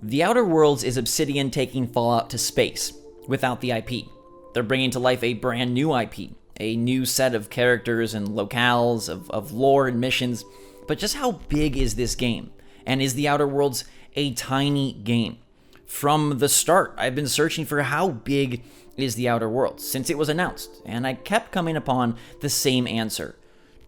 The Outer Worlds is Obsidian taking Fallout to space, without the IP. They're bringing to life a brand new IP, a new set of characters and locales, of lore and missions. But just how big is this game? And is The Outer Worlds a tiny game? From the start, I've been searching for how big is The Outer Worlds since it was announced, and I kept coming upon the same answer.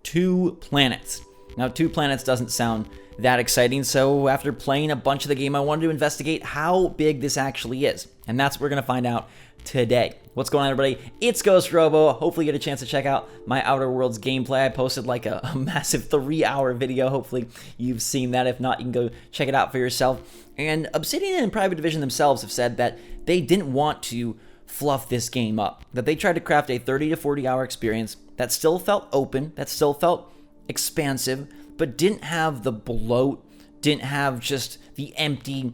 2 planets. Now, 2 planets doesn't sound that exciting, so after playing a bunch of the game, I wanted to investigate how big this actually is, and that's what we're going to find out today. What's going on, everybody? It's Ghost Robo. Hopefully you get a chance to check out my Outer Worlds gameplay. I posted like a massive 3-hour video. Hopefully you've seen that. If not, you can go check it out for yourself. And Obsidian and Private Division themselves have said that they didn't want to fluff this game up, that they tried to craft a 30 to 40 hour experience that still felt open, that still felt expansive, but didn't have the bloat, didn't have just the empty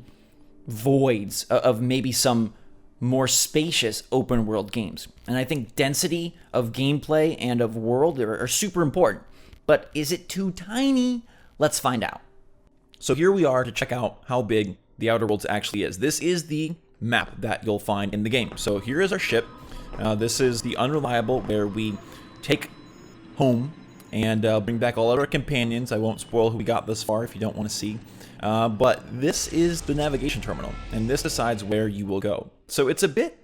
voids of maybe some more spacious open world games. And I think density of gameplay and of world are super important. But is it too tiny? Let's find out. So here we are to check out how big the Outer Worlds actually is. This is the map that you'll find in the game. So here is our ship. This is the Unreliable, where we take home and bring back all of our companions. I won't spoil who we got thus far if you don't want to see. But this is the navigation terminal, and this decides where you will go. So it's a bit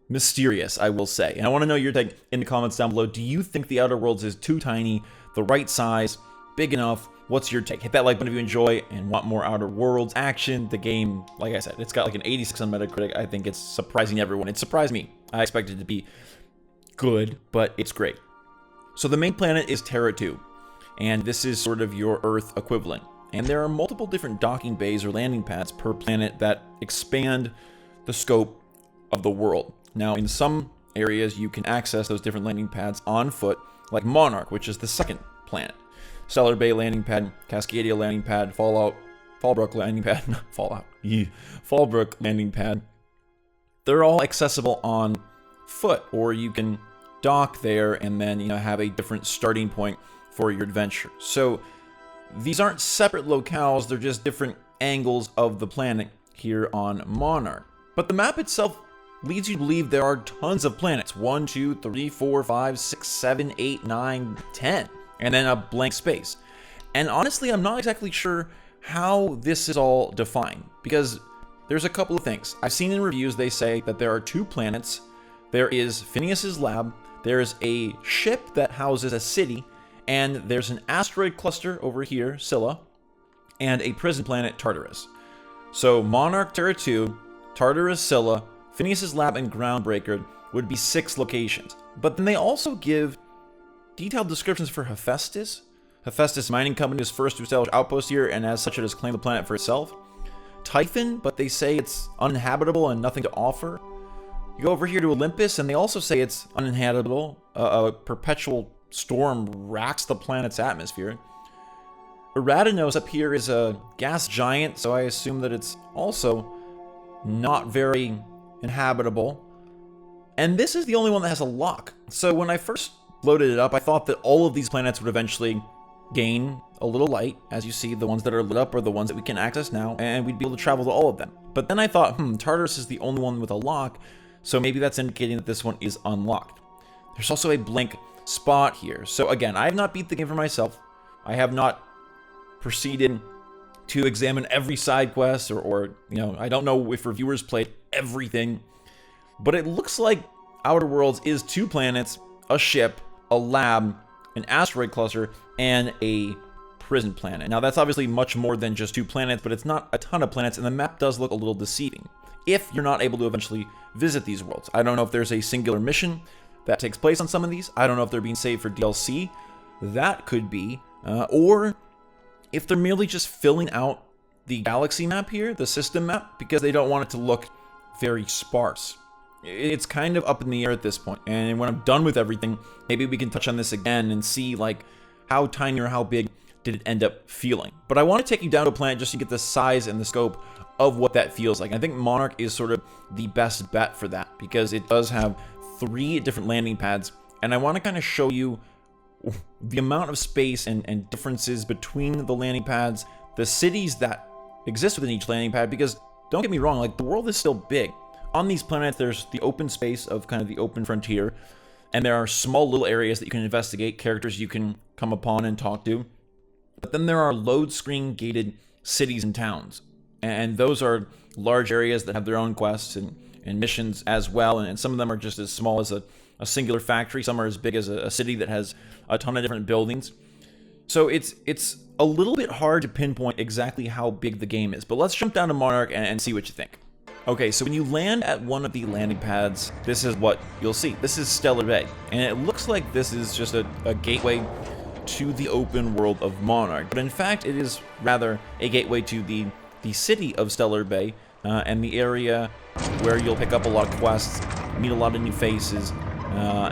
mysterious, I will say. And I want to know your take in the comments down below. Do you think the Outer Worlds is too tiny, the right size, big enough? What's your take? Hit that like button if you enjoy and want more Outer Worlds action. The game, like I said, it's got like an 86 on Metacritic. I think it's surprising everyone. It surprised me. I expected it to be good, but it's great. So the main planet is Terra 2, and this is sort of your Earth equivalent. And there are multiple different docking bays or landing pads per planet that expand the scope of the world. Now, in some areas, you can access those different landing pads on foot, like Monarch, which is the second planet. Stellar Bay landing pad, Cascadia landing pad, Fallbrook landing pad, not Fallout, Fallbrook landing pad. They're all accessible on foot, or you can dock there and then, have a different starting point for your adventure. So these aren't separate locales, they're just different angles of the planet here on Monarch. But the map itself leads you to believe there are tons of planets. 1, 2, 3, 4, 5, 6, 7, 8, 9, 10. And then a blank space. And honestly, I'm not exactly sure how this is all defined, because there's a couple of things. I've seen in reviews they say that there are 2 planets. There is Phineas's lab, there's a ship that houses a city, and there's an asteroid cluster over here, Scylla, and a prison planet, Tartarus. So Monarch, Terra 2, Tartarus, Scylla, Phineas's lab, and Groundbreaker would be 6 locations. But then they also give detailed descriptions for Hephaestus. Hephaestus Mining Company is first to establish outposts here, and as such it has claimed the planet for itself. Typhon, but they say it's uninhabitable and nothing to offer. You go over here to Olympus, and they also say it's uninhabitable. A perpetual storm racks the planet's atmosphere. Eradinos up here is a gas giant, so I assume that it's also not very inhabitable. And this is the only one that has a lock. So when I first loaded it up, I thought that all of these planets would eventually gain a little light. As you see, the ones that are lit up are the ones that we can access now, and we'd be able to travel to all of them. But then I thought, Tartarus is the only one with a lock, so maybe that's indicating that this one is unlocked. There's also a blank spot here. So again, I have not beat the game for myself. I have not proceeded to examine every side quest, or I don't know if reviewers played everything. But it looks like Outer Worlds is 2 planets, a ship, a lab, an asteroid cluster, and a prison planet. Now that's obviously much more than just 2 planets, but it's not a ton of planets, and the map does look a little deceiving if you're not able to eventually visit these worlds. I don't know if there's a singular mission that takes place on some of these. I don't know if they're being saved for DLC. That could be. Or if they're merely just filling out the galaxy map here, the system map, because they don't want it to look very sparse. It's kind of up in the air at this point, and when I'm done with everything, maybe we can touch on this again and see like how tiny or how big did it end up feeling. But I want to take you down to a planet just to get the size and the scope of what that feels like. I think Monarch is sort of the best bet for that, because it does have 3 different landing pads, and I want to kind of show you the amount of space and differences between the landing pads, the cities that exist within each landing pad, because don't get me wrong, like, the world is still big. On these planets, there's the open space of kind of the open frontier, and there are small little areas that you can investigate, characters you can come upon and talk to. But then there are load screen gated cities and towns, and those are large areas that have their own quests and missions as well, and some of them are just as small as a singular factory. Some are as big as a city that has a ton of different buildings. So it's a little bit hard to pinpoint exactly how big the game is, but let's jump down to Monarch and see what you think. Okay, so when you land at one of the landing pads, this is what you'll see. This is Stellar Bay, and it looks like this is just a gateway to the open world of Monarch, but in fact it is rather a gateway to the city of Stellar Bay, and the area where you'll pick up a lot of quests, meet a lot of new faces,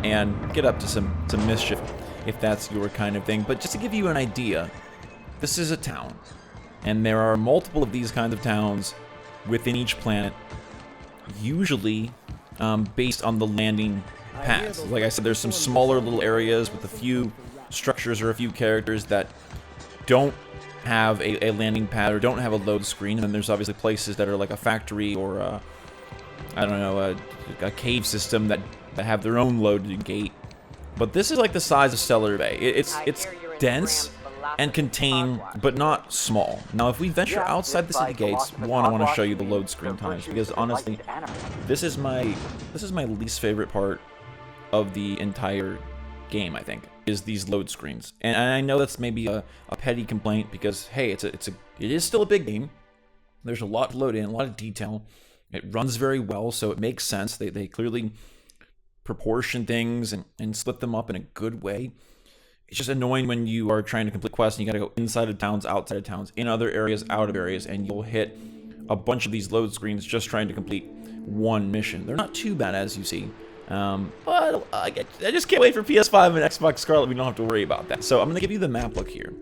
and get up to some mischief, if that's your kind of thing. But just to give you an idea, this is a town, and there are multiple of these kinds of towns within each planet, usually based on the landing paths. Like I said, there's some smaller little areas with a few structures or a few characters that don't have a landing pad or don't have a load screen, and then there's obviously places that are like a factory or I don't know, a cave system that have their own loading gate. But this is like the size of Stellar Bay. It's dense and contained, but not small. Now, if we venture outside the city gates, one, I want to show you the load screen times, because honestly, this is my least favorite part of the entire game, I think, is these load screens. And I know that's maybe a petty complaint, because hey, it is still a big game. There's a lot to load in, a lot of detail. It runs very well, so it makes sense. They clearly proportion things and split them up in a good way. It's just annoying when you are trying to complete quests and you gotta go inside of towns, outside of towns, in other areas, out of areas, and you'll hit a bunch of these load screens just trying to complete one mission. They're not too bad, as you see. But I just can't wait for PS5 and Xbox Scarlet. We don't have to worry about that. So I'm gonna give you the map look here.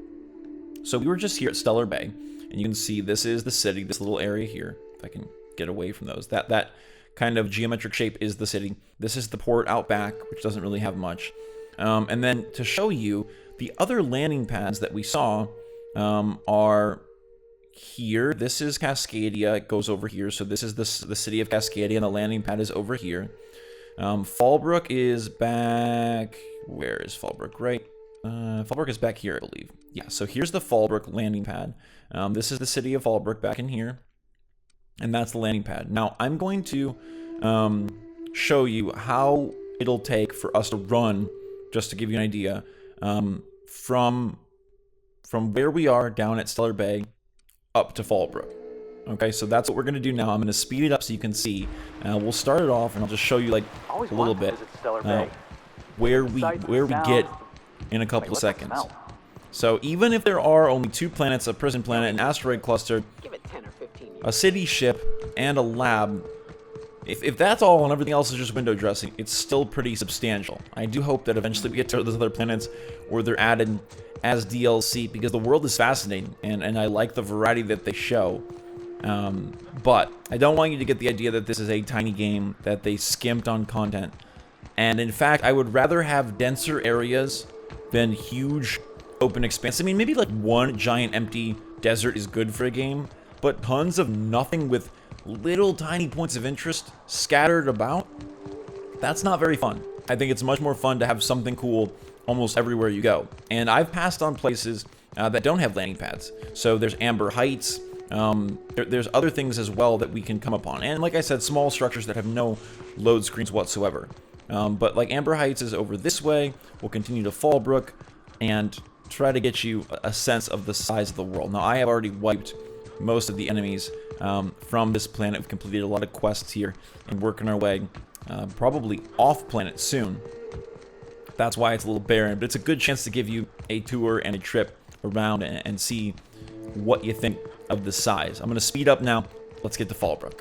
So we were just here at Stellar Bay, and you can see this is the city, this little area here. If I can get away from those. That kind of geometric shape is the city. This is the port out back, which doesn't really have much. And then to show you, the other landing pads that we saw are here. This is Cascadia. It goes over here. So this is the city of Cascadia, and the landing pad is over here. Fallbrook is back... Where is Fallbrook? Right. Fallbrook is back here, I believe. Yeah, so here's the Fallbrook landing pad. This is the city of Fallbrook back in here. And that's the landing pad. Now, I'm going to show you how it'll take for us to run, just to give you an idea, from where we are down at Stellar Bay up to Fallbrook. Okay, so that's what we're going to do now. I'm going to speed it up so you can see. We'll start it off, and I'll just show you like a little bit where we get in a couple seconds. So even if there are only 2 planets, a prison planet, an asteroid cluster, a city ship, and a lab, if that's all and everything else is just window dressing, it's still pretty substantial. I do hope that eventually we get to those other planets where they're added as DLC, because the world is fascinating, and I like the variety that they show. But I don't want you to get the idea that this is a tiny game, that they skimped on content. And in fact, I would rather have denser areas than huge open expanse. I mean, maybe like one giant empty desert is good for a game, but tons of nothing with little tiny points of interest scattered about, that's not very fun. I think it's much more fun to have something cool almost everywhere you go. And I've passed on places that don't have landing pads. So there's Amber Heights. There's other things as well that we can come upon. And like I said, small structures that have no load screens whatsoever. But like Amber Heights is over this way. We'll continue to Fallbrook and try to get you a sense of the size of the world. Now, I have already wiped most of the enemies from this planet. We've completed a lot of quests here and working our way probably off planet soon. That's why it's a little barren, but it's a good chance to give you a tour and a trip around and see what you think of the size. I'm going to speed up now. Let's get to Fallbrook.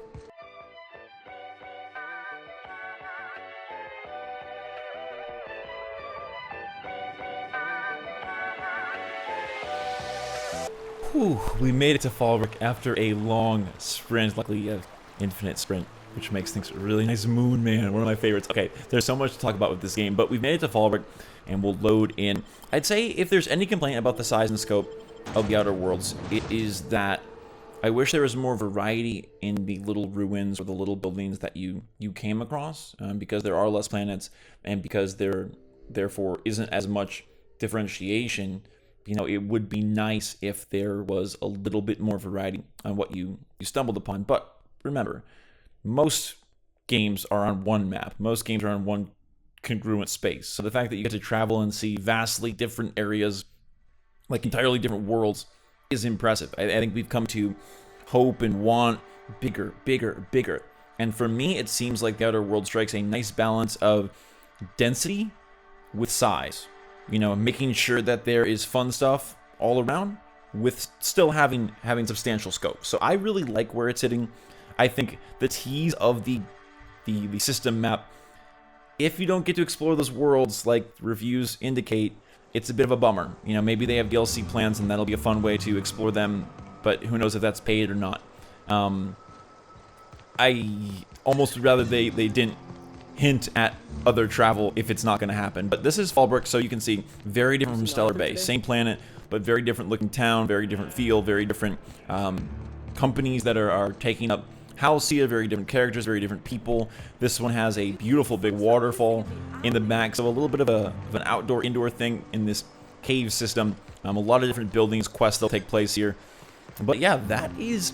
Whew, we made it to Fallbrook after a long sprint, luckily an infinite sprint, which makes things really nice. Moon Man, one of my favorites. Okay, there's so much to talk about with this game, but we've made it to Fallbrook, and we'll load in. I'd say if there's any complaint about the size and scope of the Outer Worlds, it is that I wish there was more variety in the little ruins or the little buildings that you came across, because there are less planets, and because there therefore isn't as much differentiation. You know, it would be nice if there was a little bit more variety on what you stumbled upon. But remember, most games are on one map. Most games are on one congruent space. So the fact that you get to travel and see vastly different areas, like entirely different worlds, is impressive. I think we've come to hope and want bigger, bigger, bigger. And for me, it seems like the Outer World strikes a nice balance of density with size. You know, making sure that there is fun stuff all around with still having substantial scope. So I really like where it's sitting. I think the tease of the system map, if you don't get to explore those worlds like reviews indicate, it's a bit of a bummer. You know, maybe they have DLC plans and that'll be a fun way to explore them, but who knows if that's paid or not. I almost would rather they didn't hint at other travel if it's not going to happen. But this is Fallbrook, so you can see very different from Stellar Bay. Same planet, but very different looking town, very different feel, very different companies that are taking up Halcyon, very different characters, very different people. This one has a beautiful big waterfall in the back, so a little bit of an outdoor-indoor thing in this cave system. A lot of different buildings, quests that'll take place here. But yeah, that is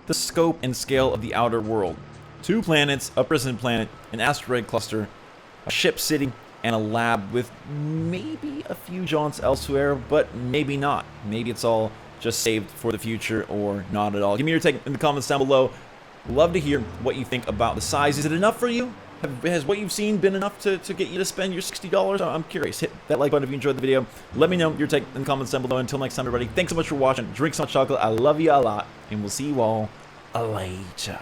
the scope and scale of the Outer World. 2 planets, a prison planet, an asteroid cluster, a ship city, and a lab with maybe a few jaunts elsewhere, but maybe not. Maybe it's all just saved for the future or not at all. Give me your take in the comments down below. Love to hear what you think about the size. Is it enough for you? Has what you've seen been enough to get you to spend your $60? I'm curious. Hit that like button if you enjoyed the video. Let me know your take in the comments down below. Until next time, everybody, thanks so much for watching. Drink some chocolate. I love you a lot, and we'll see you all later.